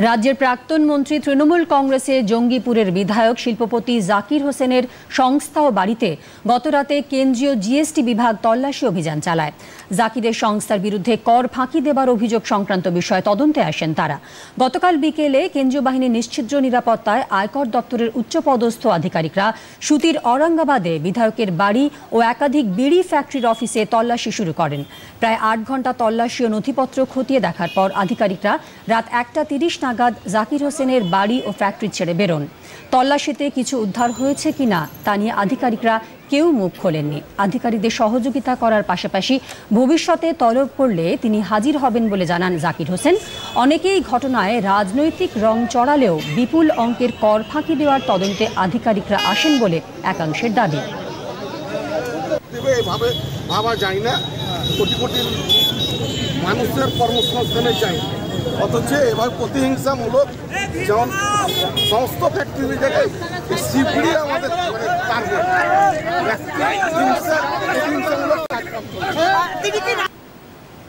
রাজ্যের প্রাক্তন মন্ত্রী তৃণমূল কংগ্রেসের জঙ্গিপুরের বিধায়ক শিল্পপতি জাকির হোসেনের সংস্থা ও বাড়িতে গতরাতে কেন্দ্রীয় জিএসটি বিভাগ তল্লাশি অভিযান চালায়। জাকিরের সংস্থার বিরুদ্ধে কর ফাঁকি দেবার অভিযোগ সংক্রান্ত বিষয়ে তদন্তে আসেন তারা। গতকাল বিকেলে কেন্দ্রীয় বাহিনীর নিশ্ছিদ্র নিরাপত্তায় আয়কর দপ্তরের উচ্চপদস্থ আধিকারিকরা সুতির ঔরঙ্গাবাদে বিধায়কের বাড়ি ও একাধিক বিড়ি ফ্যাক্টরির অফিসে তল্লাশি শুরু করেন। প্রায় ৮ ঘন্টা তল্লাশি ও নথিপত্র খতিয়ে দেখার পর আধিকারিকরা রাত ১টা ৩০ নাগাদ জাকির হোসেনের বাড়ি ও ফ্যাক্টরি ছেড়ে বেরোন। তল্লাশিতে কিছু উদ্ধার হয়েছে কিনা তা নিয়ে আধিকারিকরা কেউ মুখ খোলেননি। আধিকারিকদের সহযোগিতা করার পাশাপাশি ভবিষ্যতে তলব করলে তিনি হাজির হবেন বলে জানান জাকির হোসেন। অনেকেই ঘটনায় রাজনৈতিক রং চড়ালেও বিপুল অঙ্কের কর ফাঁকি দেওয়ার তদন্তে আধিকারিকরা আসেন বলে একাংশের দাবি। ভাবা যায় না, কোটি কোটি মানুষের কর্মসংস্থানে চাই, অথচ এবার প্রতিহিংসামূলক যেমন সমস্ত ফ্যাক্টরি জায়গায় শিবলি আমাদের টার্গেট